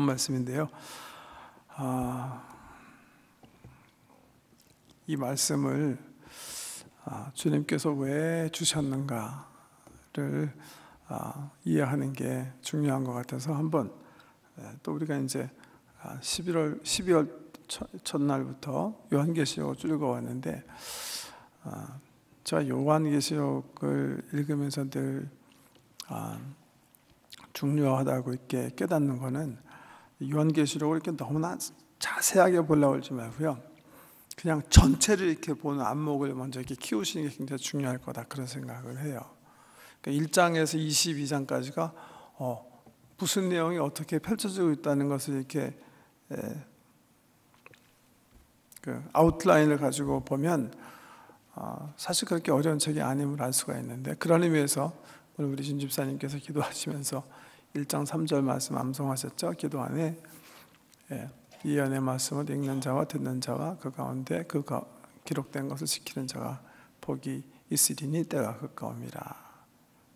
본 말씀인데요. 이 말씀을 주님께서 왜 주셨는가를 이해하는 게 중요한 것 같아서 한번 또 우리가 이제 12월 첫날부터 요한계시록을 쭉 읽어왔는데 제가 요한계시록을 읽으면서 늘 중요하다고 이렇게 깨닫는 거는 요한계시록을 이렇게 너무나 자세하게 보려고 하지 말고요. 그냥 전체를 이렇게 보는 안목을 먼저 이렇게 키우시는 게 굉장히 중요할 거다 그런 생각을 해요. 그러니까 1장에서 22장까지가 무슨 내용이 어떻게 펼쳐지고 있다는 것을 이렇게 그 아웃라인을 가지고 보면 사실 그렇게 어려운 책이 아님을 알 수가 있는데 그런 의미에서 오늘 우리 진 집사님께서 기도하시면서 1장 3절 말씀 암송하셨죠? 기도 안에 예언의 말씀을 읽는 자와 듣는 자와 그 가운데 그 기록된 것을 지키는 자가 복이 있으리니 때가 가까움이라.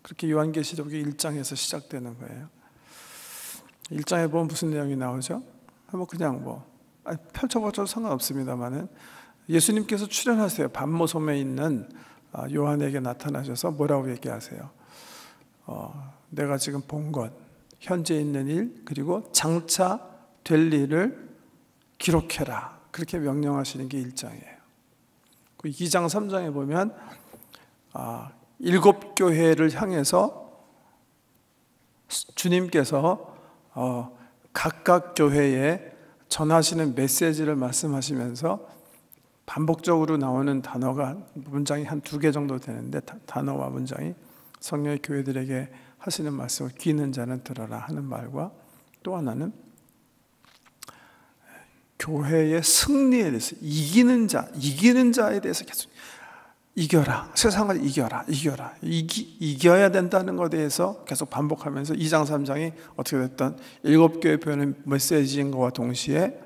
그렇게 요한계시록이 1장에서 시작되는 거예요. 1장에 보면 무슨 내용이 나오죠? 그냥 펼쳐봐도 상관없습니다만은 예수님께서 출현하세요. 밤모섬에 있는 요한에게 나타나셔서 뭐라고 얘기하세요? 내가 지금 본 것, 현재 있는 일, 그리고 장차 될 일을 기록해라. 그렇게 명령하시는 게 1장이에요. 2장, 3장에 보면 7 교회를 향해서 주님께서 각각 교회에 전하시는 메시지를 말씀하시면서 반복적으로 나오는 단어가 문장이 한 2개 정도 되는데 단어와 문장이 성령의 교회들에게 하시는 말씀을 귀 있는 자는 들어라 하는 말과 또 하나는 교회의 승리에 대해서 이기는 자에 대해서 계속 이겨라. 세상을 이겨라. 이겨야 된다는 것에 대해서 계속 반복하면서 2장, 3장이 어떻게 됐든 7교회 보내는 메시지인 것과 동시에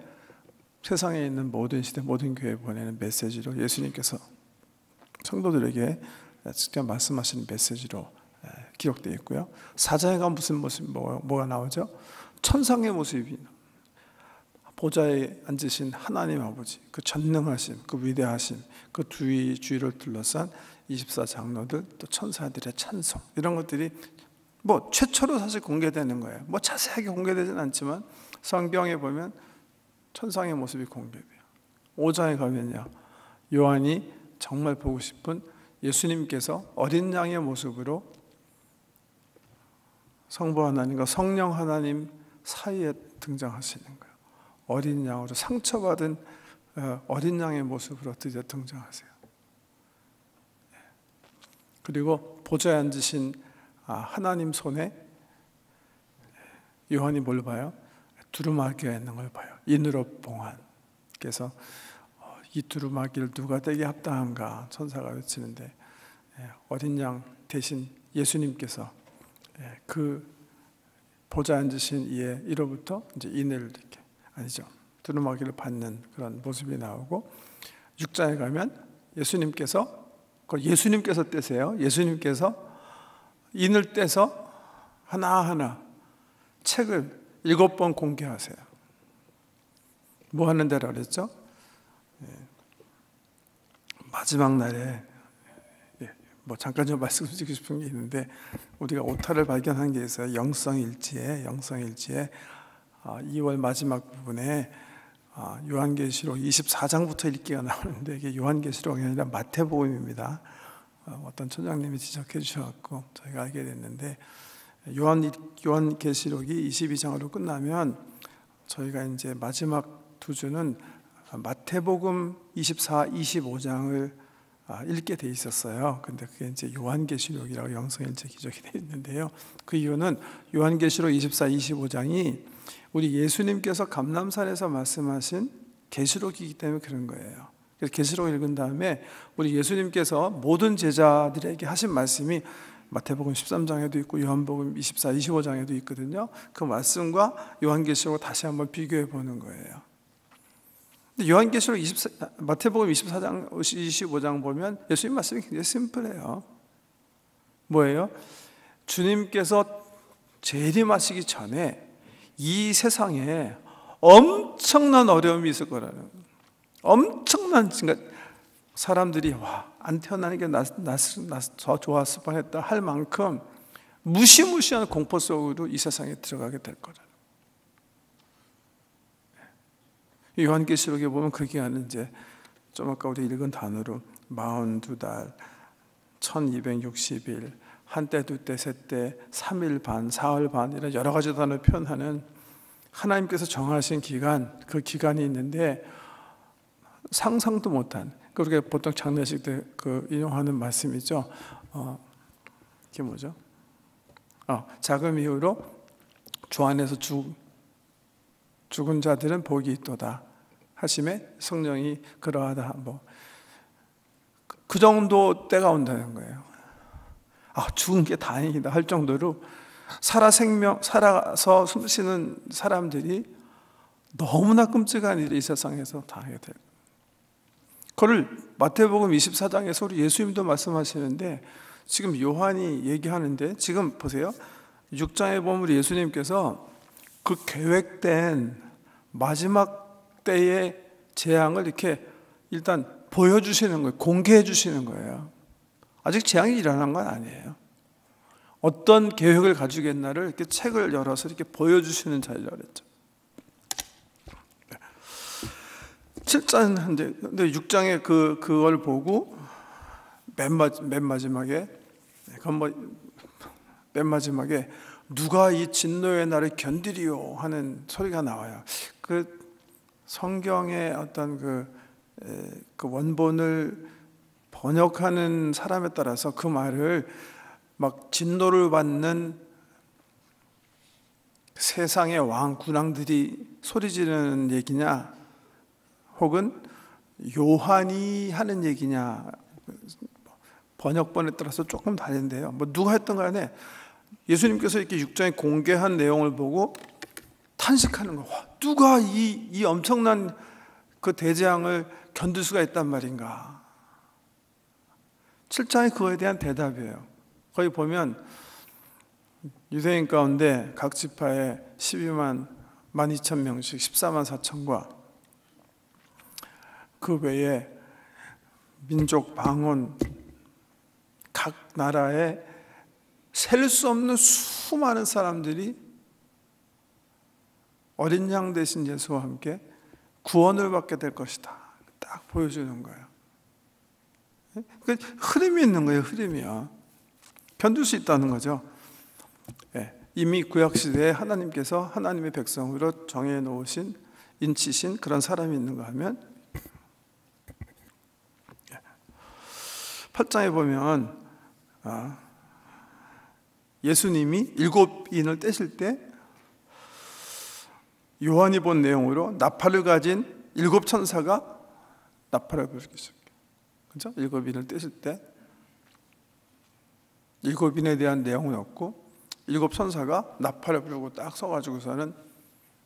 세상에 있는 모든 시대, 모든 교회에 보내는 메시지로 예수님께서 성도들에게 직접 말씀하시는 메시지로 기록되어 있고요. 4장에 가면 무슨 모습, 뭐가 나오죠? 천상의 모습이 보좌에 앉으신 하나님 아버지, 그 전능하심, 그 위대하심, 그 주위를 둘러싼 24장로들, 또 천사들의 찬송 이런 것들이 최초로 사실 공개되는 거예요. 자세하게 공개되지는 않지만 성경에 보면 천상의 모습이 공개돼요. 5장에 가면요, 요한이 정말 보고 싶은 예수님께서 어린 양의 모습으로 성부 하나님과 성령 하나님 사이에 등장하시는 거예요. 어린 양으로 상처받은 어린 양의 모습으로 드디어 등장하세요. 그리고 보좌에 앉으신 하나님 손에 요한이 뭘 봐요? 두루마기가 있는 걸 봐요. 인으로 봉한. 그래서 이 두루마기를 누가 떼기 합당한가 천사가 외치는데 어린 양 대신 예수님께서 그 보좌에 앉으신 이의 이로부터 이제 인을 이렇게 두루마기를 받는 그런 모습이 나오고 6장에 가면 예수님께서 떼세요. 예수님께서 인을 떼서 하나하나 책을 7번 공개하세요. 뭐 하는 데라 그랬죠? 마지막 날에 잠깐 좀 말씀드리고 싶은 게 있는데 우리가 오타를 발견한 게 있어요. 영성일지에 2월 마지막 부분에 요한계시록 24장부터 읽기가 나오는데 이게 요한계시록이 아니라 마태복음입니다. 어떤 천장님이 지적해 주셔서 저희가 알게 됐는데 요한계시록이 22장으로 끝나면 저희가 이제 마지막 2주는 마태복음 24, 25장을 읽게 돼 있었어요. 근데 그게 이제 요한계시록이라고 영성일체 기록이 되어 있는데요. 그 이유는 요한계시록 24, 25장이 우리 예수님께서 감람산에서 말씀하신 계시록이기 때문에 그런 거예요. 그래서 계시록을 읽은 다음에 우리 예수님께서 모든 제자들에게 하신 말씀이 마태복음 13장에도 있고 요한복음 24, 25장에도 있거든요. 그 말씀과 요한계시록을 다시 한번 비교해 보는 거예요. 요한계시록 마태복음 24장, 25장 보면 예수님 말씀이 굉장히 심플해요. 뭐예요? 주님께서 재림하시기 전에 이 세상에 엄청난 어려움이 있을 거라는, 엄청난, 그러니까 사람들이 안 태어나는 게 더 좋았을 뻔했다 할 만큼 무시무시한 공포 속으로 이 세상에 들어가게 될 거라는. 요한계시록에 보면 그 기간은 이제 좀 아까 우리 읽은 단어로 42달, 1260일, 한때, 두때, 세때, 3일 반, 사흘 반, 이런 여러 가지 단어를 표현하는 하나님께서 정하신 기간, 그 기간이 있는데 상상도 못한, 그렇게 보통 장례식 때 그 인용하는 말씀이죠. 이게 뭐죠? 자금 이후로 주 안에서 죽은 자들은 복이 있도다 하심에 성령이 그러하다, 그 정도 때가 온다는 거예요. 죽은 게 다행이다 할 정도로 살아서 숨쉬는 사람들이 너무나 끔찍한 일을 이 세상에서 당하게 될 거예요. 그걸 마태복음 24장에서 우리 예수님도 말씀하시는데, 지금 요한이 얘기하는데, 지금 보세요. 6장에 보면 우리 예수님께서 그 계획된 마지막 때의 재앙을 이렇게 일단 보여주시는 거예요. 공개해 주시는 거예요. 아직 재앙이 일어난 건 아니에요. 어떤 계획을 가지겠나를 이렇게 책을 열어서 이렇게 보여주시는 자리라고 그랬죠. 7장, 근데 6장에 그걸 보고 맨 마지막에 누가 이 진노의 날을 견디리요 하는 소리가 나와요. 그 성경의 어떤 그 원본을 번역하는 사람에 따라서 그 말을 막 진노를 받는 세상의 왕 군왕들이 소리 지르는 얘기냐, 혹은 요한이 하는 얘기냐, 번역본에 따라서 조금 다른데요. 누가 했던 간에 예수님께서 이렇게 6장에 공개한 내용을 보고 탄식하는 거예요. 누가 이 엄청난 그 대재앙을 견딜 수가 있단 말인가. 7장이 그거에 대한 대답이에요. 거기 보면 유대인 가운데 각 지파에 12만 12,000명씩 14만 4천과 그 외에 민족, 방언, 각 나라에 셀 수 없는 수많은 사람들이 어린 양 되신 예수와 함께 구원을 받게 될 것이다. 딱 보여주는 거예요. 흐름이 있는 거예요. 흐름이요. 견딜 수 있다는 거죠. 이미 구약시대에 하나님께서 하나님의 백성으로 정해놓으신, 인치신 그런 사람이 있는가 하면 8장에 보면 예수님이 7인을 떼실 때 요한이 본 내용으로 나팔을 가진 7천사가 나팔을 불기 시작해요. 그렇죠? 7인을 떼실 때 7인에 대한 내용은 없고 7천사가 나팔을 불고 딱 서가지고서는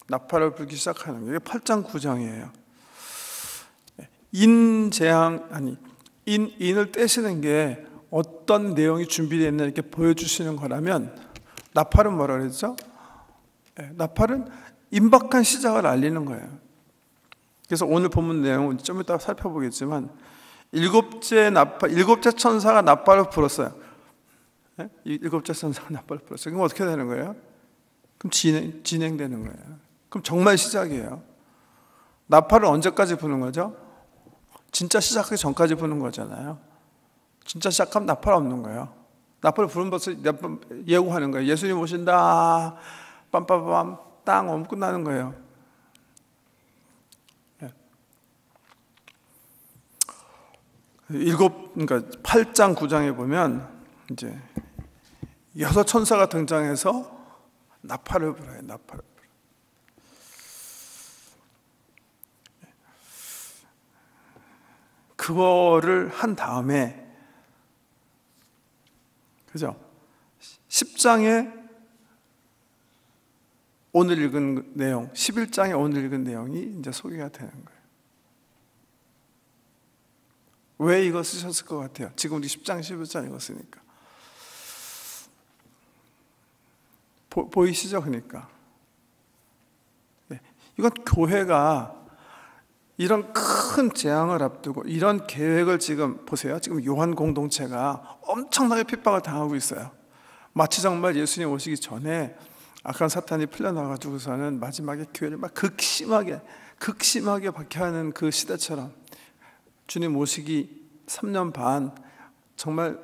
나팔을 불기 시작하는 게 8장 9장이에요. 인을 떼시는 게 어떤 내용이 준비되어 있나 이렇게 보여주시는 거라면, 나팔은 뭐라 그랬죠? 나팔은 임박한 시작을 알리는 거예요. 그래서 오늘 본문 내용은 좀 이따 살펴보겠지만, 일곱째 천사가 나팔을 불었어요. 7째 천사가 나팔을 불었어요. 그럼 어떻게 되는 거예요? 그럼 진행되는 거예요. 그럼 정말 시작이에요. 나팔을 언제까지 부는 거죠? 진짜 시작하기 전까지 부는 거잖아요. 진짜 시작하면 나팔 없는 거예요. 나팔을 부르면 벌써 예고하는 거예요. 예수님 오신다. 빰빰빰 땅 오면 끝나는 거예요. 그러니까 8장 9장에 보면 이제 6 천사가 등장해서 나팔을 불어요. 나팔을 불어. 그거를 한 다음에, 그죠? 10장에 오늘 읽은 내용, 11장에 오늘 읽은 내용이 이제 소개가 되는 거예요. 왜 이거 쓰셨을 것 같아요? 지금 우리 10장, 11장 읽었으니까. 보이시죠? 그러니까 이건 교회가 이런 큰 재앙을 앞두고 이런 계획을 지금 보세요. 지금 요한 공동체가 엄청나게 핍박을 당하고 있어요. 마치 정말 예수님 오시기 전에 악한 사탄이 풀려나가지고서는 마지막에 교회를 막 극심하게 박해하는 그 시대처럼 주님 오시기 3년 반 정말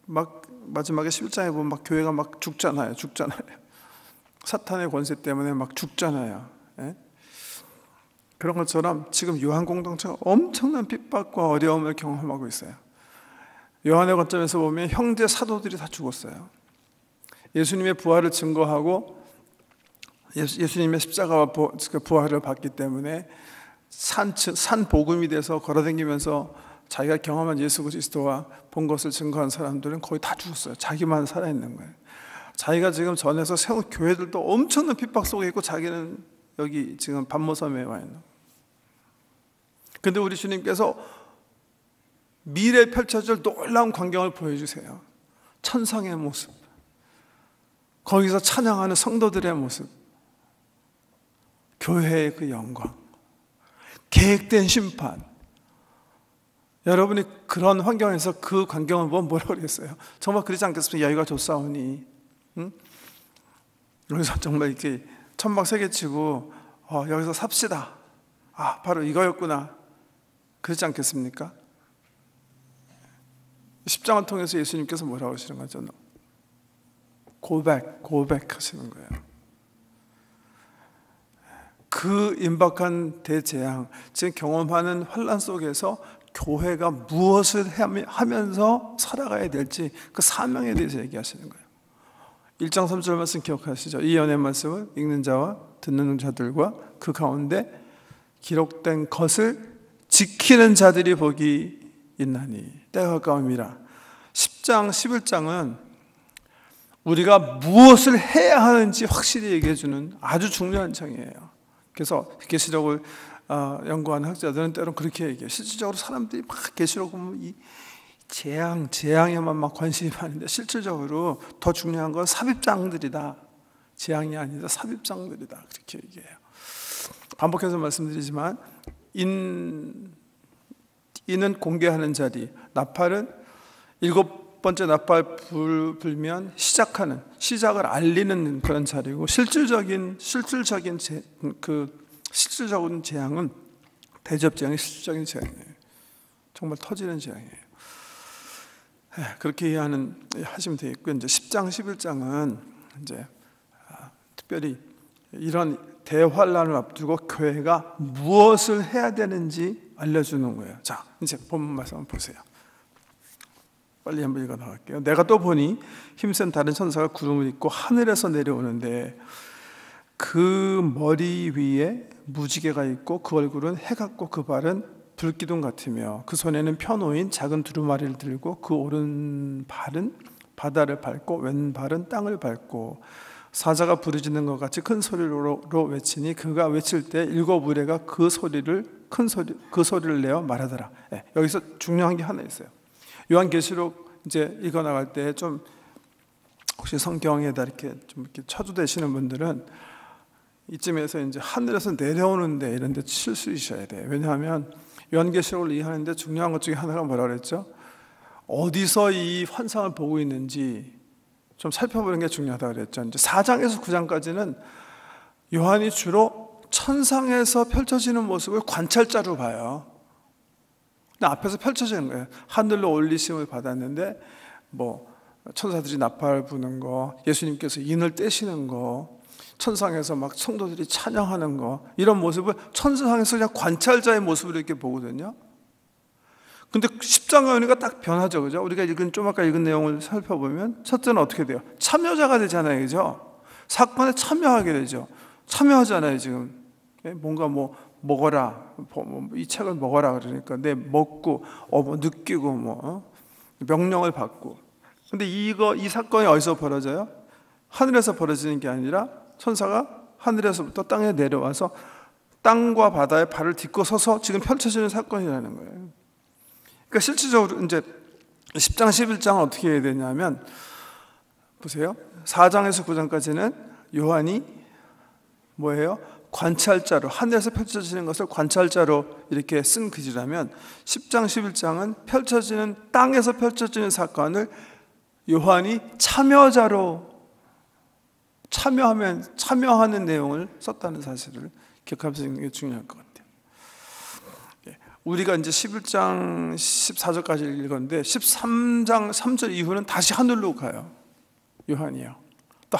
막 마지막에 11장에 보면 막 교회가 막 죽잖아요. 사탄의 권세 때문에 막 죽잖아요. 예? 그런 것처럼 지금 요한 공동체가 엄청난 핍박과 어려움을 경험하고 있어요. 요한의 관점에서 보면 형제 사도들이 다 죽었어요. 예수님의 부활을 증거하고 예수님의 십자가와 부활을 받기 때문에 산 복음이 돼서 걸어다니면서 자기가 경험한 예수 그리스도와 본 것을 증거한 사람들은 거의 다 죽었어요. 자기만 살아있는 거예요. 자기가 지금 전에서 세운 교회들도 엄청난 핍박 속에 있고 자기는 여기 지금 반모섬에 와 있는 거예요. 근데 우리 주님께서 미래에 펼쳐질 놀라운 광경을 보여주세요. 천상의 모습, 거기서 찬양하는 성도들의 모습, 교회의 그 영광, 계획된 심판. 여러분이 그런 환경에서 그 광경을 보면 뭐라고 그랬어요? 정말 그러지 않겠습니까? 여기가 좋사오니, 응? 여기서 정말 이렇게 천막 세게치고 여기서 삽시다. 바로 이거였구나. 그렇지 않겠습니까? 십장을 통해서 예수님께서 뭐라고 하시는 거죠? 고백하시는 거예요. 그 임박한 대재앙, 지금 경험하는 환난 속에서 교회가 무엇을 하면서 살아가야 될지 그 사명에 대해서 얘기하시는 거예요. 1장 3절 말씀 기억하시죠? 이 연의 말씀을 읽는 자와 듣는 자들과 그 가운데 기록된 것을 지키는 자들이 복이 있나니 때가 가까움이라. 10장 11장은 우리가 무엇을 해야 하는지 확실히 얘기해 주는 아주 중요한 장이에요. 그래서 계시록을 연구하는 학자들은 때로는 그렇게 얘기해요. 실질적으로 사람들이 막 계시록 보면 이 재앙에만 막 관심이 많은데 실질적으로 더 중요한 건 삽입장들이다. 재앙이 아니라 삽입장들이다. 그렇게 얘기해요. 반복해서 말씀드리지만 인은 공개하는 자리, 나팔은 7번째 나팔 불면 시작을 알리는 그런 자리고, 실질적인 재앙은 대접 재앙이 실질적인 재앙이에요. 정말 터지는 재앙이에요. 그렇게 하시면 되겠고요. 이제 10장, 11장은 이제 특별히 이런 대환란을 앞두고 교회가 무엇을 해야 되는지 알려주는 거예요. 자, 이제 본문 말씀 한번 보세요. 빨리 한번 읽어 나갈게요. 내가 또 보니 힘센 다른 천사가 구름을 입고 하늘에서 내려오는데 그 머리 위에 무지개가 있고 그 얼굴은 해 같고 그 발은 불기둥 같으며 그 손에는 펴놓인 작은 두루마리를 들고 그 오른발은 바다를 밟고 왼발은 땅을 밟고 사자가 부르짖는 것 같이 큰 소리로 외치니 그가 외칠 때 7 의뢰가 그 소리를 내어 말하더라. 여기서 중요한 게 하나 있어요. 요한계시록 이제 읽어 나갈 때 좀 혹시 성경에다 이렇게 좀 이렇게 쳐주되시는 분들은 이쯤에서 이제 하늘에서 내려오는데 이런 데 실수이셔야 돼요. 왜냐하면 요한계시록을 이해하는데 중요한 것 중에 하나가 뭐라 그랬죠? 어디서 이 환상을 보고 있는지 좀 살펴보는 게 중요하다고 그랬죠. 이제 4장에서 9장까지는 요한이 주로 천상에서 펼쳐지는 모습을 관찰자로 봐요. 앞에서 펼쳐지는 거예요. 하늘로 올리심을 받았는데 뭐 천사들이 나팔 부는 거, 예수님께서 인을 떼시는 거, 천상에서 막 성도들이 찬양하는 거, 이런 모습을 천상에서 그냥 관찰자의 모습으로 이렇게 보거든요. 근데 10장에 오니까 딱 변하죠, 그죠? 우리가 좀 아까 읽은 내용을 살펴보면 첫째는 어떻게 돼요? 참여자가 되잖아요, 그죠? 사건에 참여하게 되죠. 참여하잖아요, 지금. 뭔가 먹어라, 이 책을 먹어라 그러니까 내 먹고 느끼고 명령을 받고. 근데 이 사건이 어디서 벌어져요? 하늘에서 벌어지는 게 아니라 천사가 하늘에서부터 땅에 내려와서 땅과 바다에 발을 딛고 서서 지금 펼쳐지는 사건이라는 거예요. 그러니까 실질적으로 이제 10장, 11장은 어떻게 해야 되냐면 보세요. 4장에서 9장까지는 요한이 뭐예요? 관찰자로, 하늘에서 펼쳐지는 것을 관찰자로 이렇게 쓴 글이라면 10장 11장은 펼쳐지는, 땅에서 펼쳐지는 사건을 요한이 참여하는 내용을 썼다는 사실을 기억하시는 게 중요할 것 같아요. 우리가 이제 11장 14절까지 읽었는데 13장 3절 이후는 다시 하늘로 가요. 요한이요. 또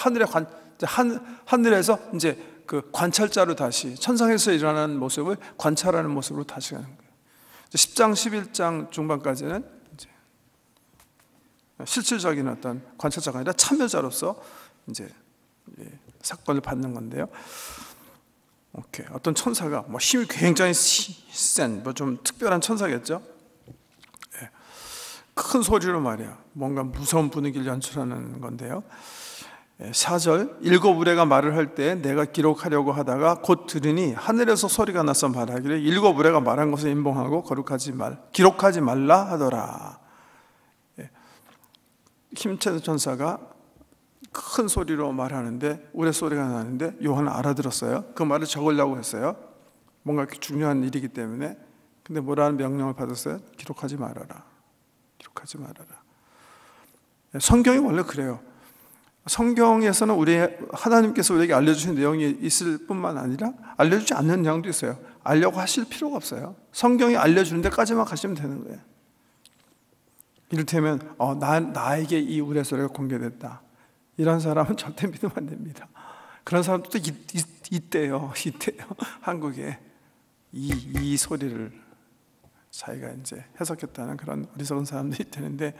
하늘에서 이제 그 관찰자로 다시 천상에서 일어나는 모습을 관찰하는 모습으로 다시 가는 거예요. 10장 11장 중반까지는 이제 실질적인 어떤 관찰자가 아니라 참여자로서 이제 사건을 받는 건데요. 오케이. 어떤 천사가 뭐 힘이 굉장히 센, 뭐 좀 특별한 천사겠죠. 큰 소리로 말이야. 뭔가 무서운 분위기를 연출하는 건데요. 4절, 7 우레가 말을 할 때 내가 기록하려고 하다가 곧 들으니 하늘에서 소리가 나서 말하기를 7 우레가 말한 것을 인봉하고 기록하지 말라 하더라. 힘찬 천사가 큰 소리로 말하는데 우레소리가 나는데 요한은 알아들었어요. 그 말을 적으려고 했어요. 뭔가 중요한 일이기 때문에. 근데 뭐라는 명령을 받았어요? 기록하지 말아라. 기록하지 말아라. 성경이 원래 그래요. 성경에서는 하나님께서 우리에게 알려주신 내용이 있을 뿐만 아니라 알려주지 않는 내용도 있어요. 알려고 하실 필요가 없어요. 성경이 알려주는 데까지만 가시면 되는 거예요. 이를테면 나에게 이 우레소리가 공개됐다. 이런 사람은 절대 믿으면 안 됩니다. 그런 사람들도 있대요. 한국에 이 소리를 자기가 이제 해석했다는 그런 어리석은 사람들이 있다는데,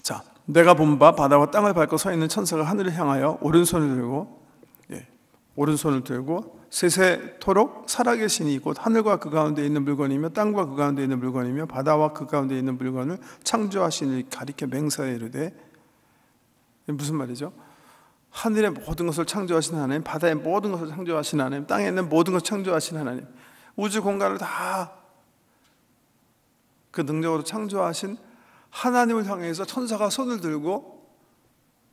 자, 내가 본 바 바다와 땅을 밟고 서 있는 천사가 하늘을 향하여 오른손을 들고 세세토록 살아계신 이 곧 하늘과 그 가운데 있는 물건이며 땅과 그 가운데 있는 물건이며 바다와 그 가운데 있는 물건을 창조하신 이 가리켜 맹세하여 이르되, 무슨 말이죠? 하늘의 모든 것을 창조하신 하나님, 바다의 모든 것을 창조하신 하나님, 땅에 있는 모든 것을 창조하신 하나님, 우주 공간을 다 그 능력으로 창조하신 하나님을 향해서 천사가 손을 들고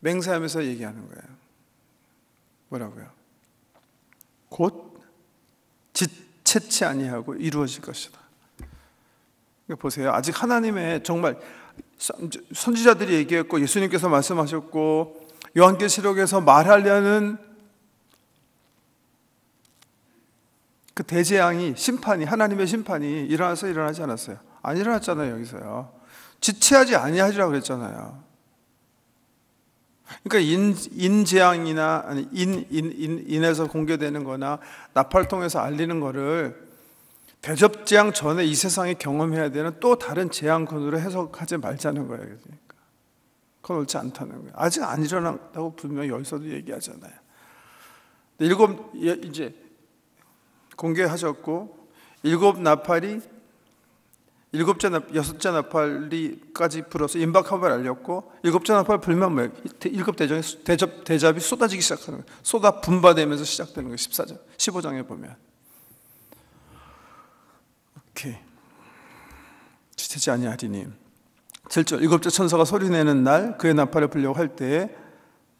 맹세하면서 얘기하는 거예요. 뭐라고요? 곧 지체치 아니하고 이루어질 것이다. 보세요. 아직 하나님의 정말 선지자들이 얘기했고 예수님께서 말씀하셨고 요한계시록에서 말하려는 그 대재앙이, 심판이, 하나님의 심판이 일어나지 않았어요. 안 일어났잖아요. 여기서요. 지체하지 아니하리라고 그랬잖아요. 그러니까 인재앙이나 아니 인에서 공개되는 거나 나팔 통해서 알리는 거를 대접재앙 전에 이 세상에 경험해야 되는 또 다른 재앙권으로 해석하지 말자는 거예요. 그러니까 그건 옳지 않다는 거예요. 아직 안 일어났다고 분명히 여기서도 얘기하잖아요. 이제 공개하셨고 7 나팔이 6째 나팔이까지 불어서 임박함을 알렸고 7째 나팔 불면 뭐예요? 7 대접이 쏟아지기 시작하는 거예요. 쏟아 분바되면서 시작되는 거예요. 14장, 15장에 보면. 오케이. 지체치 아니하리니. 7절, 7째 천사가 소리내는 날 그의 나팔을 불려고 할 때에,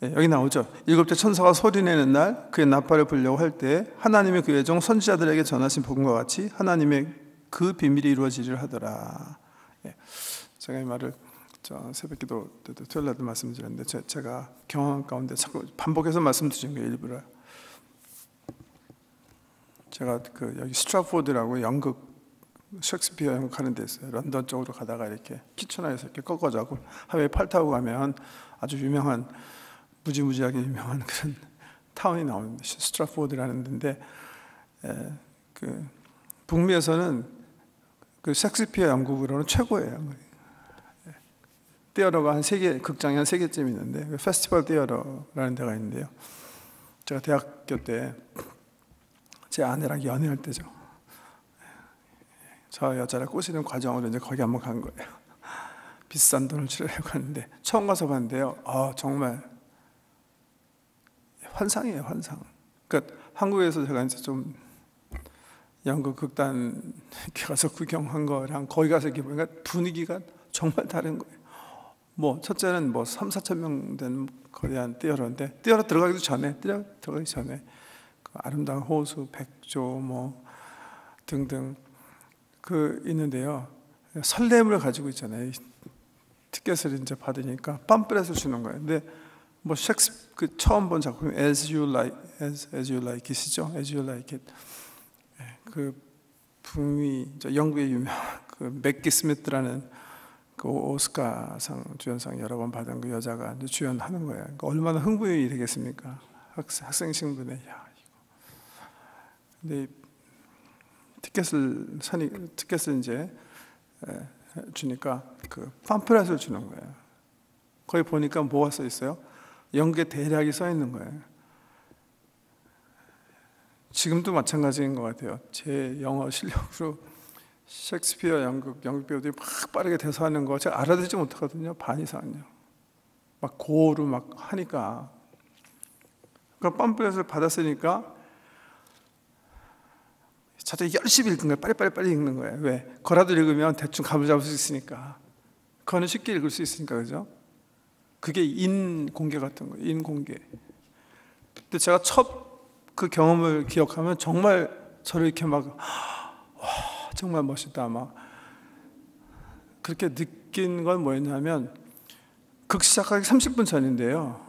여기 나오죠. 7째 천사가 소리내는 날 그의 나팔을 불려고 할 때에 하나님의 그의 종 선지자들에게 전하신 복음과 같이 하나님의 그 비밀이 이루어지리라 하더라. 제가 이 말을 새벽기도 때도 토요일 날도 말씀드렸는데 제가 경험 가운데 자꾸 반복해서 말씀드린 거예요. 일부러. 제가 여기 스트라포드라고 영국 셰익스피어 연극하는 데 있어요. 런던 쪽으로 가다가 이렇게 키추나에서 이렇게 꺾어져고 하웨이 8 타고 가면 아주 유명한, 무지무지하게 유명한 그런 타운이 나오는데 스트라포드라는 데인데, 북미에서는 그 셰익스피어 연극으로는 최고예요. 티어러가 한 3개, 극장이 한 3개쯤 있는데 페스티벌 티어러라는 데가 있는데요. 제가 대학교 때 제 아내랑 연애할 때죠. 저 여자를 꼬시는 과정으로 이제 거기 한번 간 거예요. 비싼 돈을 치르려고 하는데 처음 가서 봤는데요. 정말 환상이에요, 환상. 그러니까 한국에서 제가 이제 좀 연극 극단 이렇게 가서 구경한 거랑 거기 가서 이렇게 보니까 분위기가 정말 다른 거예요. 뭐 첫째는 뭐 3, 4천 명 되는 거대한 띠어러인데 들어가기 전에 그 아름다운 호수, 백조 뭐 등등 그 있는데요. 설렘을 가지고 있잖아요. 티켓을 이제 받으니까 팜플렛을 주는 거예요. 근데 뭐 그 처음 본 작품 As You Like It이죠. As You Like It. 그 북미 영국의 유명한 그 맥기 스미스라는 그 오스카상 주연상 여러 번 받은 그 여자가 이제 주연하는 거예요. 그러니까 얼마나 흥분이 되겠습니까? 학생 신분에 야 이거. 근데 티켓을 이제 주니까 그 팜플렛을 주는 거예요. 거기 보니까 뭐가 써 있어요? 영국의 대략이 써 있는 거예요. 지금도 마찬가지인 것 같아요. 제 영어 실력으로 셰익스피어 영국 배우들이 막 빠르게 대사하는 거 제가 알아듣지 못하거든요. 반 이상은요. 막 고어로 막 하니까. 그러니까 팜플렛을 받았으니까 자꾸 열심히 읽는 거예요. 빨리 읽는 거예요. 왜? 거라도 읽으면 대충 감을 잡을 수 있으니까. 그거는 쉽게 읽을 수 있으니까, 그죠? 그게 인공계 같은 거예요. 인공계. 근데 제가 첫 그 경험을 기억하면 정말 저를 이렇게 막 와, 정말 멋있다 막 그렇게 느낀 건 뭐였냐면 극 시작하기 30분 전인데요.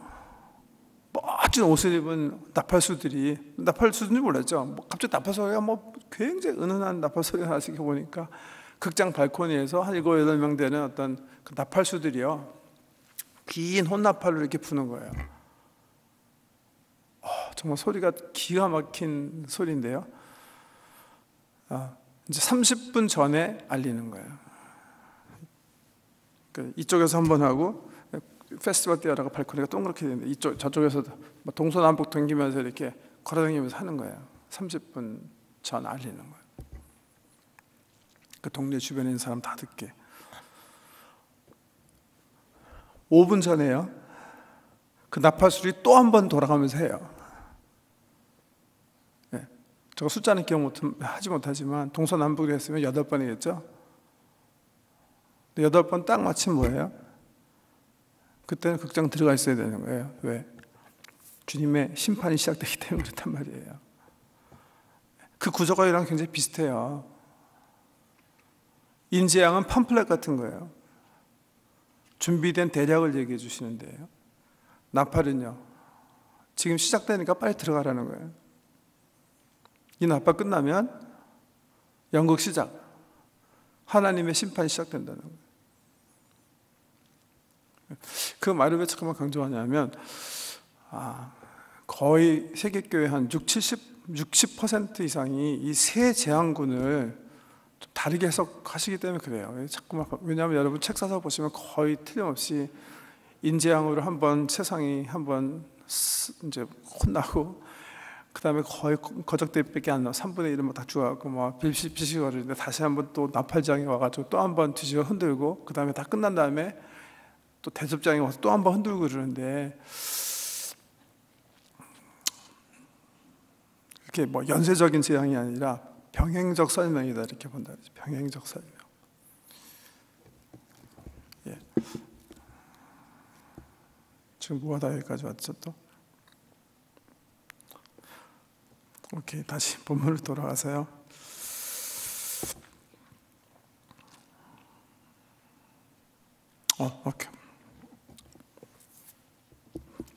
멋진 옷을 입은 나팔수들인지 몰랐죠. 뭐 갑자기 나팔 소리가 뭐 굉장히 은은한 나팔 소리가 나시게 보니까 극장 발코니에서 한 7, 8명 되는 어떤 그 나팔수들이요. 긴 혼나팔을 이렇게 부는 거예요. 정말 소리가 기가 막힌 소리인데요. 이제 30분 전에 알리는 거예요. 이쪽에서 한번 하고 페스티벌 때라가 발코니가 동그랗게 되는데 저쪽에서 동서남북 당기면서 이렇게 걸어다니면서 하는 거예요. 30분 전 알리는 거예요. 그 동네 주변에 있는 사람 다 듣게. 5분 전에요. 그 나팔술이 또 한 번 돌아가면서 해요. 네. 제가 숫자는 기억하지 못하지만 동서남북을 했으면 8번이겠죠. 8번 딱 마침 뭐예요? 그때는 극장 들어가 있어야 되는 거예요. 왜? 주님의 심판이 시작되기 때문에 그렇단 말이에요. 그 구조가 이랑 굉장히 비슷해요. 인재양은 팜플렛 같은 거예요. 준비된 대략을 얘기해 주시는데요. 나팔은요. 지금 시작되니까 빨리 들어가라는 거예요. 이 나팔 끝나면 연극 시작. 하나님의 심판이 시작된다는 거예요. 그 말을 왜 잠깐만 강조하냐면 거의 세계교회 한 60% 이상이 이 세 재앙군을 좀 다르게 해석하시기 때문에 그래요. 자꾸만 왜냐하면 여러분 책 사서 보시면 거의 틀림없이 인재앙으로 한번 세상이 한번 이제 혼나고 그 다음에 거의 거적대밖에 안 나와 3분의 1은 다 죽어가고 막 빌시거리는데 다시 한번 또 나팔장이 와가지고 또 한번 뒤집어 흔들고 그 다음에 다 끝난 다음에 또 대접장이 와서 또 한번 흔들고 그러는데 이렇게 뭐 연쇄적인 재앙이 아니라 병행적 설명이다 이렇게 본다. 병행적 설명. 예. 지금 뭐하다 여기까지 왔죠 또? 오케이 다시 본문으로 돌아가서요. 오케이.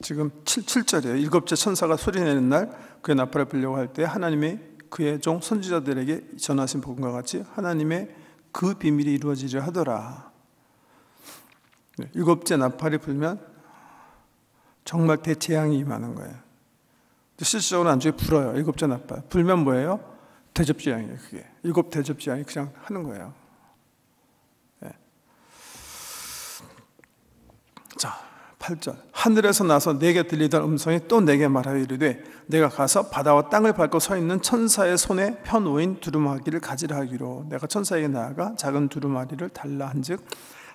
지금 7절이에요. 7째 천사가 소리내는 날 그의 나팔을 불려고 할 때 하나님이 그의 종 선지자들에게 전하신 복음과 같이 하나님의 그 비밀이 이루어지려 하더라. 7째 나팔이 불면 정말 대재앙이 임하는 거예요. 실질적으로 안쪽에 불어요. 7째 나팔 불면 뭐예요? 대접재앙이에요. 그게 7 대접재앙이 그냥 하는 거예요. 네. 자 8절 하늘에서 나서 내게 들리던 음성이 또 내게 말하여 이르되 내가 가서 바다와 땅을 밟고 서 있는 천사의 손에 펴놓인 두루마기를 가지라 하기로 내가 천사에게 나아가 작은 두루마리를 달라 한즉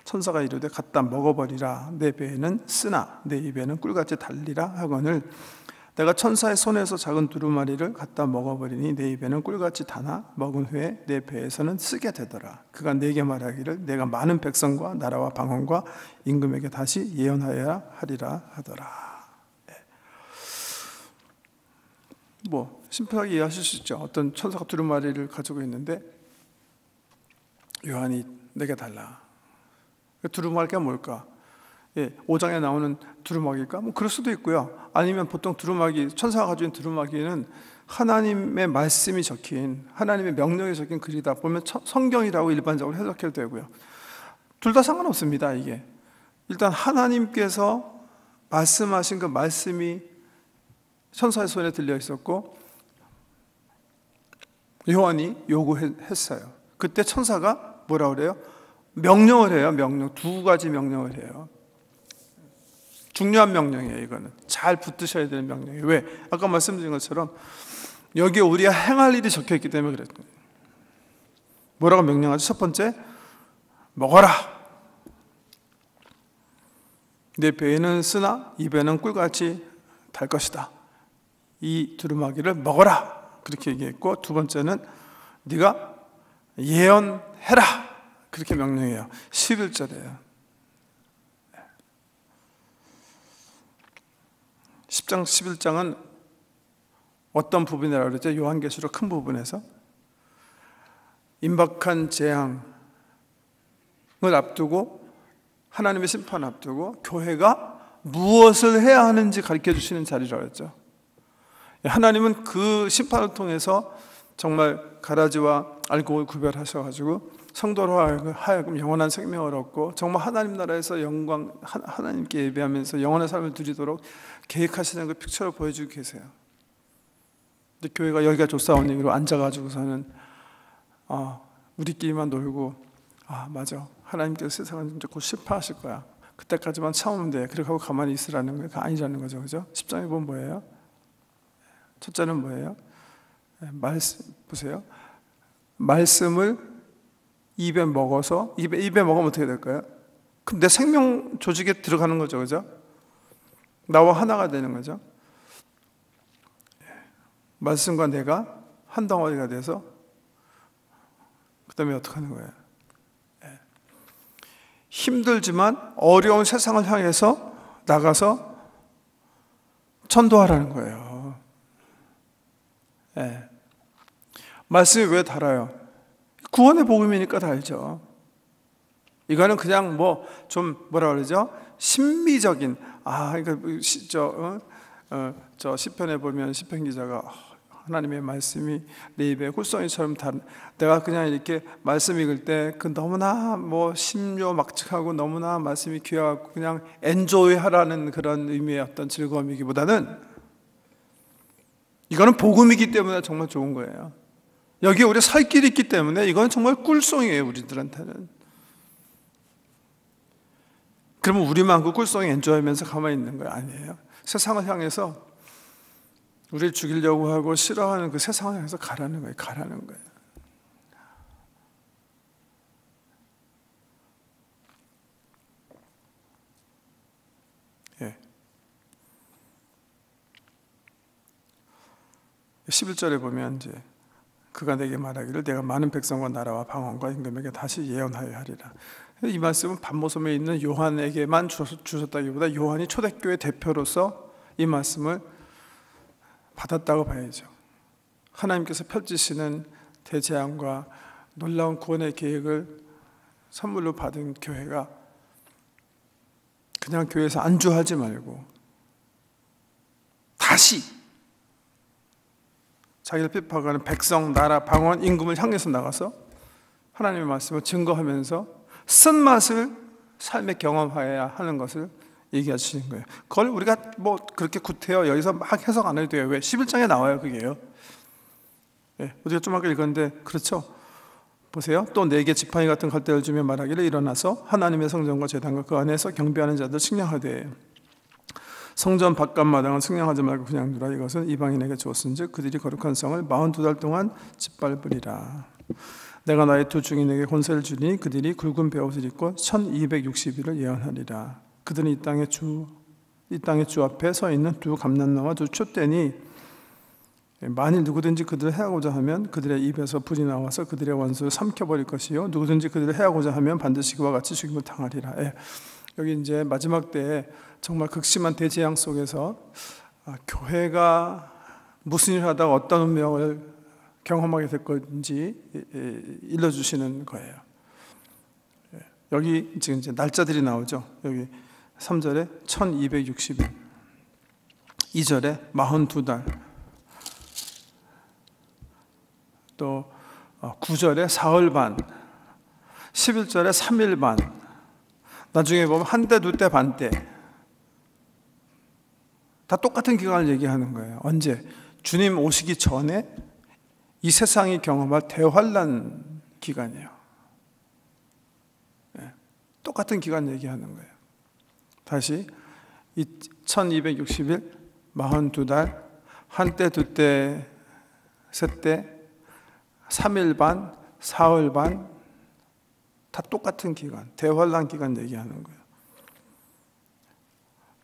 천사가 이르되 갖다 먹어버리라 내 배에는 쓰나 내 입에는 꿀같이 달리라 하거늘 내가 천사의 손에서 작은 두루마리를 갖다 먹어버리니 내 입에는 꿀같이 타나 먹은 후에 내 배에서는 쓰게 되더라. 그가 내게 말하기를 내가 많은 백성과 나라와 방언과 임금에게 다시 예언하여야 하리라 하더라. 뭐 심플하게 이해하실 수 있죠. 어떤 천사가 두루마리를 가지고 있는데 요한이 내게 달라. 두루마리가 뭘까? 5장에 나오는 두루마기일까? 뭐 그럴 수도 있고요. 아니면 보통 두루마기, 천사가 가지고 있는 두루마기는 하나님의 말씀이 적힌, 하나님의 명령이 적힌 글이다 보면 성경이라고 일반적으로 해석해도 되고요. 둘 다 상관없습니다. 이게 일단 하나님께서 말씀하신 그 말씀이 천사의 손에 들려 있었고 요한이 요구했어요. 그때 천사가 뭐라 그래요? 명령을 해요. 명령, 두 가지 명령을 해요. 중요한 명령이에요. 이거는 잘 붙드셔야 되는 명령이에요. 왜? 아까 말씀드린 것처럼 여기에 우리가 행할 일이 적혀있기 때문에 그랬거든요. 뭐라고 명령하죠? 첫 번째, 먹어라. 내 배에는 쓰나 입에는 꿀같이 달 것이다. 이 두루마기를 먹어라. 그렇게 얘기했고, 두 번째는 네가 예언해라. 그렇게 명령해요. 11절이에요. 10장, 11장은 어떤 부분이라고 그러죠? 요한계시록 큰 부분에서 임박한 재앙을 앞두고 하나님의 심판을 앞두고 교회가 무엇을 해야 하는지 가르쳐 주시는 자리라고 했죠. 하나님은 그 심판을 통해서 정말 가라지와 알곡을 구별하셔가지고 성도로 하여금 영원한 생명을 얻고 정말 하나님 나라에서 영광, 하나님께 예배하면서 영원한 삶을 누리도록 계획하시는 그 픽처를 보여주고 계세요. 근데 교회가 여기가 좋사온 얘기로 앉아가지고서는 우리끼리만 놀고 맞아, 하나님께서 세상을 이제 곧 심판하실 거야, 그때까지만 참으면 돼, 그렇게 하고 가만히 있으라는 거예요. 아니라는 거죠. 그죠? 10장에 보면 뭐예요? 첫째는 뭐예요? 말씀 보세요. 말씀을 입에 먹어서 입에 먹으면 어떻게 될까요? 그럼 내 생명 조직에 들어가는 거죠. 그죠? 나와 하나가 되는 거죠. 말씀과 내가 한 덩어리가 돼서 그 다음에 어떻게 하는 거예요? 힘들지만 어려운 세상을 향해서 나가서 전도하라는 거예요. 말씀이 왜 달아요? 구원의 복음이니까 달죠. 이거는 그냥 뭐 좀 뭐라 그러죠? 신미적인 그러니까 저 시편에 보면 시편 기자가 하나님의 말씀이 내 입에 꿀송이처럼 내가 그냥 이렇게 말씀 읽을 때 그 너무나 뭐 심요막측하고 너무나 말씀이 귀하고 그냥 엔조이하라는 그런 의미의 어떤 즐거움이기보다는 이거는 복음이기 때문에 정말 좋은 거예요. 여기에 우리 살 길이 있기 때문에 이건 정말 꿀송이에요. 우리들한테는. 그러면 우리만 그 꿀송이 엔조이하면서 가만히 있는 거 아니에요. 세상을 향해서 우리를 죽이려고 하고 싫어하는 그 세상을 향해서 가라는 거예요. 가라는 거예요. 예. 11절에 보면 이제 그가 내게 말하기를 내가 많은 백성과 나라와 방언과 임금에게 다시 예언하여 하리라. 이 말씀은 반모섬에 있는 요한에게만 주셨다기보다 요한이 초대교회 대표로서 이 말씀을 받았다고 봐야죠. 하나님께서 펼치시는 대재앙과 놀라운 구원의 계획을 선물로 받은 교회가 그냥 교회에서 안주하지 말고 다시 자기를 핍박하는 백성, 나라, 방언, 임금을 향해서 나가서 하나님의 말씀을 증거하면서 쓴맛을 삶에 경험하여야 하는 것을 얘기하시는 거예요. 그걸 우리가 뭐 그렇게 구태여 여기서 막 해석 안 해도 돼요. 왜? 11장에 나와요. 그게요. 우리가 좀 아까 읽었는데 그렇죠. 보세요. 또 내게 지팡이 같은 갈대를 주며 말하기를 일어나서 하나님의 성전과 제단과 그 안에서 경배하는 자들 측량하되 성전 바깥마당은 측량하지 말고 그냥 두라. 이것은 이방인에게 주었은즉 그들이 거룩한 성을 42달 동안 짓밟으리라. 내가 나의 두 증인에게 권세를 주니 그들이 굵은 베옷을 입고 1260일을 예언하리라. 그들은 이 땅의 주 이 땅의 주 앞에 서 있는 두 감람나무와 두 촛대니 만일 누구든지 그들을 해하고자 하면 그들의 입에서 불이 나와서 그들의 원수를 삼켜버릴 것이요 누구든지 그들을 해하고자 하면 반드시 그와 같이 죽임을 당하리라. 여기 이제 마지막 때에 정말 극심한 대재앙 속에서 교회가 무슨 일을 하다가 어떤 운명을 경험하게 될 건지 일러주시는 거예요. 여기 지금 이제 날짜들이 나오죠. 여기 3절에 1260일, 2절에 42달, 또 9절에 사흘 반, 11절에 3일 반, 나중에 보면 한 때, 두 때, 반 때. 다 똑같은 기간을 얘기하는 거예요. 언제? 주님 오시기 전에 이 세상이 경험할 대환란 기간이에요. 똑같은 기간 얘기하는 거예요. 다시 1260일, 42달, 한 때, 두 때, 세 때, 3일 반, 사흘 반, 다 똑같은 기간, 대환란 기간 얘기하는 거예요.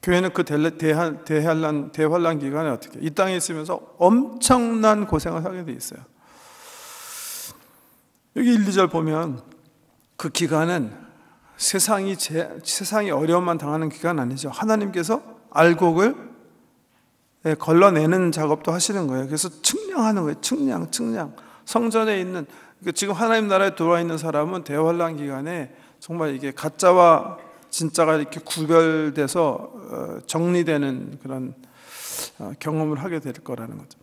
교회는 그 대환란 기간에 어떻게 이 땅에 있으면서 엄청난 고생을 하게 돼 있어요. 여기 1, 2절 보면 그 기간은 세상이 어려움만 당하는 기간 아니죠. 하나님께서 알곡을 걸러내는 작업도 하시는 거예요. 그래서 측량하는 거예요. 측량. 성전에 있는 지금 하나님 나라에 들어와 있는 사람은 대환란 기간에 정말 이게 가짜와 진짜가 이렇게 구별돼서 정리되는 그런 경험을 하게 될 거라는 거죠.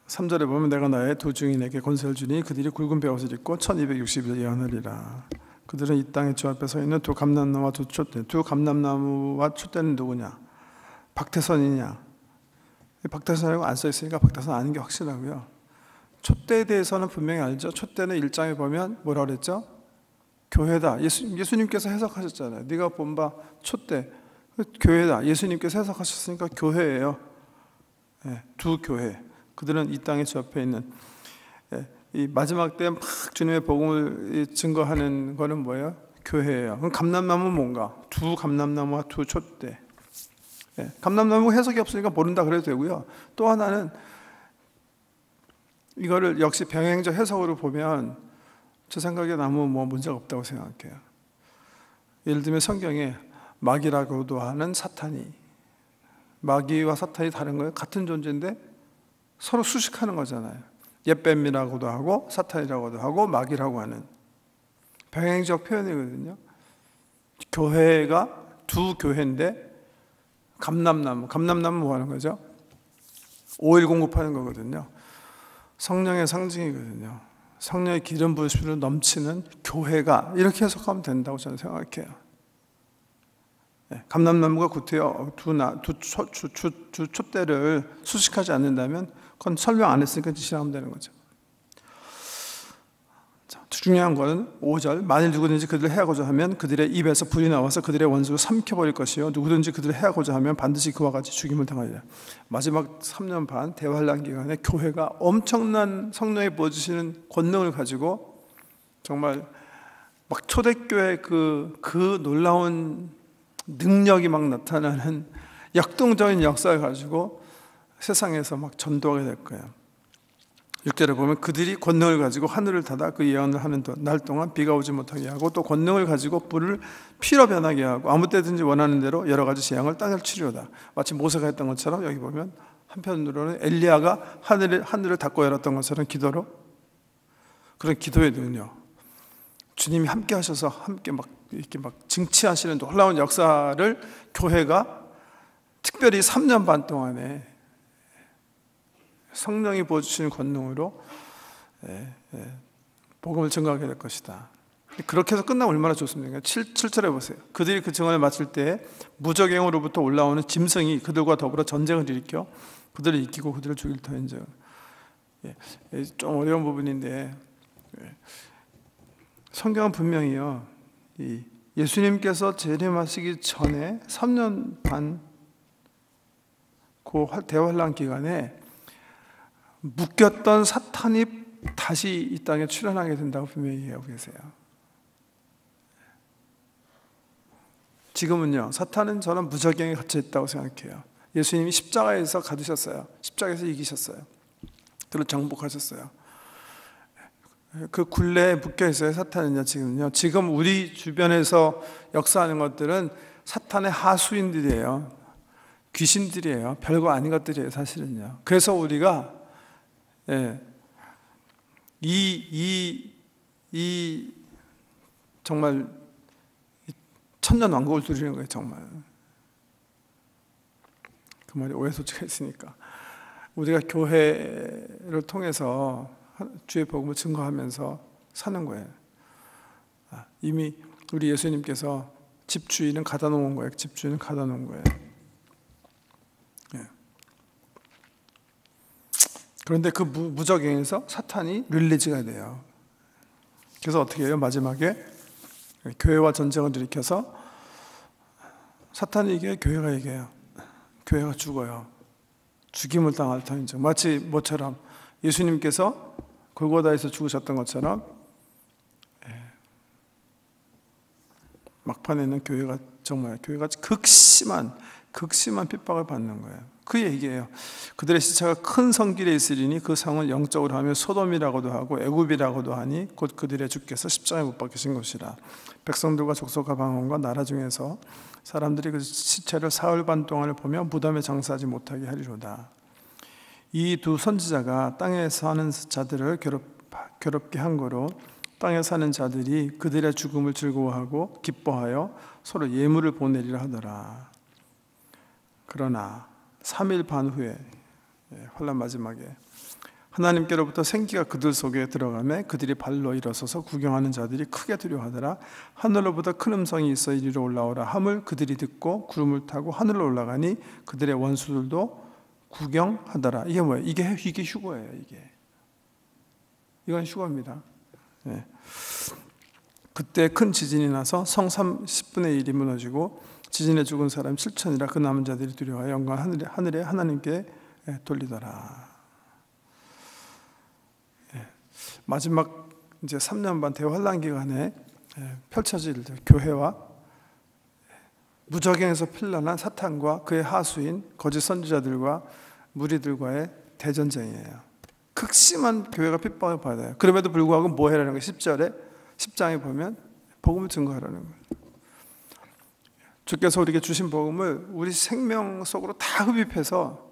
3절에 보면 내가 나의 두 증인에게 권세를 주니 그들이 굵은 베옷을 입고 1260일 예언하리라. 그들은 이 땅의 주 앞에 서 있는 두 감람나무와 두 촛대. 두 감람나무와 촛대는 누구냐? 박태선이냐? 박태선이라고 안 써 있으니까 박태선 아닌 게 확실하고요. 촛대에 대해서는 분명히 알죠. 촛대는 1장에 보면 뭐라 그랬죠? 교회다. 예수님께서 해석하셨잖아요. 네가 본 바 촛대, 교회다. 예수님께서 해석하셨으니까 교회예요. 두 교회. 그들은 이 땅의 주 앞에 있는 이 마지막 때 막 주님의 복음을 증거하는 거는 뭐예요? 교회예요. 그럼 감람나무는 뭔가? 두 감람나무와 두 촛대. 감람나무 해석이 없으니까 모른다 그래도 되고요. 또 하나는 이거를 역시 병행적 해석으로 보면 제 생각에 아무 문제가 없다고 생각해요. 예를 들면 성경에 마귀라고도 하는 사탄이, 마귀와 사탄이 다른 거예요. 같은 존재인데 서로 수식하는 거잖아요. 옛뱀이라고도 하고 사탄이라고도 하고 마귀라고 하는 병행적 표현이거든요. 교회가 두 교회인데 감람나무 뭐 하는 거죠? 오일 공급하는 거거든요. 성령의 상징이거든요. 성령의 기름 부으심으로 넘치는 교회가 이렇게 해석하면 된다고 저는 생각해요. 감람나무가 구태여 두 촛대를 수식하지 않는다면 그건 설명 안 했으니까 지나가면 되는 거죠. 중요한 것은 5절 만일 누구든지 그들을 해하고자 하면 그들의 입에서 불이 나와서 그들의 원수를 삼켜버릴 것이요 누구든지 그들을 해하고자 하면 반드시 그와 같이 죽임을 당하리라. 마지막 3년 반 대환란 기간에 교회가 엄청난 성령이 부어주시는 권능을 가지고 정말 막 초대교회 그 놀라운 능력이 막 나타나는 역동적인 역사를 가지고 세상에서 막 전도하게 될 거예요. 6절에 보면 그들이 권능을 가지고 하늘을 닫아 그 예언을 하는 날 동안 비가 오지 못하게 하고 또 권능을 가지고 불을 피로 변하게 하고 아무 때든지 원하는 대로 여러 가지 재앙을 땅을 치료다. 마치 모세가 했던 것처럼 여기 보면 한편으로는 엘리야가 하늘을 닫고 열었던 것처럼 기도로 그런 기도의 능력 주님이 함께 하셔서 함께 이렇게 증치하시는 놀라운 역사를 교회가 특별히 3년 반 동안에 성령이 부어주시는 권능으로 복음을 증거하게 될 것이다. 그렇게 해서 끝나면 얼마나 좋습니까? 7절에 보세요. 그들이 그 증언을 마칠 때 무적행으로부터 올라오는 짐승이 그들과 더불어 전쟁을 일으켜 그들을 이기고 그들을 죽일 터인즉. 좀 어려운 부분인데 성경은 분명히요. 예수님께서 재림하시기 전에 3년 반 그 대환란 기간에 묶였던 사탄이 다시 이 땅에 출현하게 된다고 분명히 얘기하고 계세요. 지금은요, 사탄은 저는 무적행에 갇혀 있다고 생각해요. 예수님이 십자가에서 가두셨어요. 십자가에서 이기셨어요. 그리고 정복하셨어요. 그 굴레에 묶여 있어요. 사탄은요, 지금요. 지금 우리 주변에서 역사하는 것들은 사탄의 하수인들이에요. 귀신들이에요. 별거 아닌 것들이에요, 사실은요. 그래서 우리가 정말 천년 왕국을 누리는 거예요, 정말. 그 말이 오해소지가 있으니까. 우리가 교회를 통해서 주의 복음을 증거하면서 사는 거예요. 이미 우리 예수님께서 집주인은 가다 놓은 거예요. 집주인은 가다 놓은 거예요. 그런데 그 무적행에서 사탄이 릴리즈가 돼요. 그래서 어떻게 해요? 마지막에 교회와 전쟁을 일으켜서 사탄이 이겨요? 교회가 이겨요? 교회가 죽어요. 죽임을 당할 터인죠. 마치 뭐처럼 예수님께서 골고다에서 죽으셨던 것처럼 막판에는 교회가 극심한 핍박을 받는 거예요. 그 얘기예요. 그들의 시체가 큰 성길에 있으리니 그 성을 영적으로 하면 소돔이라고도 하고 애굽이라고도 하니 곧 그들의 주께서 십자가에 못 박히신 곳이라. 백성들과 족속과 방언과 나라 중에서 사람들이 그 시체를 사흘 반 동안을 보며 무덤에 장사하지 못하게 하리로다. 이 두 선지자가 땅에 사는 자들을 괴롭게 한 거로 땅에 사는 자들이 그들의 죽음을 즐거워하고 기뻐하여 서로 예물을 보내리라 하더라. 그러나 3일 반 후에 환난 마지막에 하나님께로부터 생기가 그들 속에 들어가매 그들이 발로 일어서서 구경하는 자들이 크게 두려워하더라. 하늘로부터 큰 음성이 있어 이리로 올라오라 함을 그들이 듣고 구름을 타고 하늘로 올라가니 그들의 원수들도 구경하더라. 이게 뭐예요? 이게 휴거예요. 이건 휴거입니다. 그때 큰 지진이 나서 성 10분의 1이 무너지고 지진에 죽은 사람 7천이라 그 남은 자들이 두려워하여 영광 하늘에 하나님께 돌리더라. 마지막 이제 3년 반 대환란 기간에 펼쳐질 교회와 무적행에서 필란한 사탄과 그의 하수인 거짓 선지자들과 무리들과의 대전쟁이에요. 극심한 교회가 핍박을 받아요. 그럼에도 불구하고 뭐 해라는 거예요? 10장에 보면 복음을 증거하라는 거예요. 주께서 우리에게 주신 복음을 우리 생명 속으로 다 흡입해서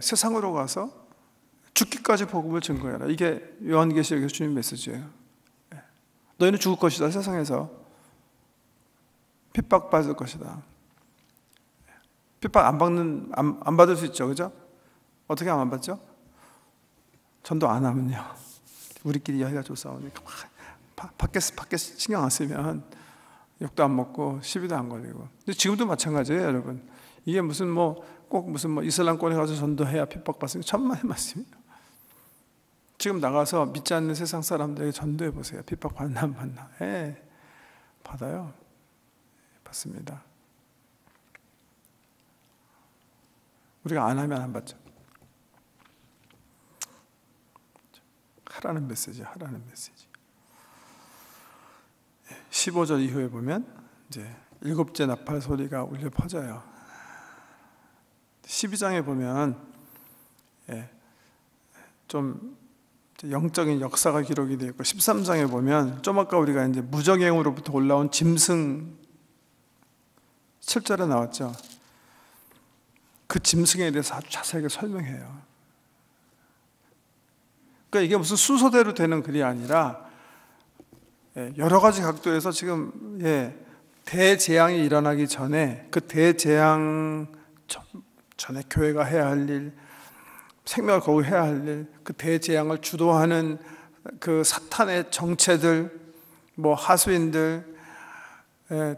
세상으로 가서 죽기까지 복음을 증거해라. 이게 요한계시록에서 주님 메시지예요. 너희는 죽을 것이다. 세상에서 핍박받을 것이다. 핍박 안 받을 수 있죠, 그죠? 어떻게 안 받죠? 전도 안 하면요, 우리끼리 여기가 좀 싸우니까 밖에 신경 안 쓰면 욕도 안 먹고 시비도 안 걸리고. 근데 지금도 마찬가지예요, 여러분. 이게 꼭 이슬람권에 가서 전도해야 핍박받습니다. 천만의 말씀이에요. 지금 나가서 믿지 않는 세상 사람들에게 전도해 보세요. 핍박 받나 안 받나? 받아요. 받습니다. 우리가 안 하면 안 받죠. 하라는 메시지. 15절 이후에 보면 이제 7째 나팔 소리가 울려 퍼져요. 12장에 보면 좀 영적인 역사가 기록이 되어 있고 13장에 보면 좀 아까 우리가 이제 무적행으로부터 올라온 짐승 7절에 나왔죠. 그 짐승에 대해서 아주 자세하게 설명해요. 그러니까 이게 무슨 순서대로 되는 글이 아니라 여러 가지 각도에서 지금 대재앙이 일어나기 전에 그 대재앙 전에 교회가 해야 할 일, 생명을 거기 해야 할 일, 그 대재앙을 주도하는 그 사탄의 정체들, 뭐 하수인들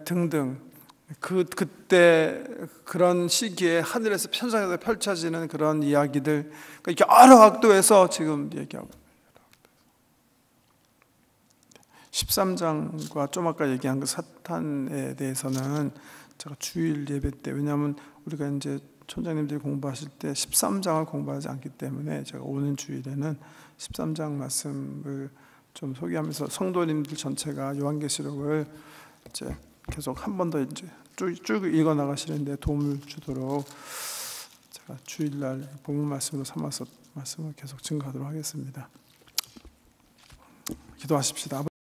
등등, 그때 그런 시기에 하늘에서 천상에서 펼쳐지는 그런 이야기들, 그러니까 이렇게 여러 각도에서 지금 얘기하고 13장과 좀 아까 얘기한 그 사탄에 대해서는 제가 주일 예배 때, 왜냐하면 우리가 이제 촌장님들이 공부하실 때 13장을 공부하지 않기 때문에 제가 오는 주일에는 13장 말씀을 좀 소개하면서 성도님들 전체가 요한계시록을 이제 계속 한 번 더 이제 쭉 읽어 나가시는데 도움을 주도록 제가 주일날 본문 말씀으로 삼아서 말씀을 계속 증거하도록 하겠습니다. 기도하십시다.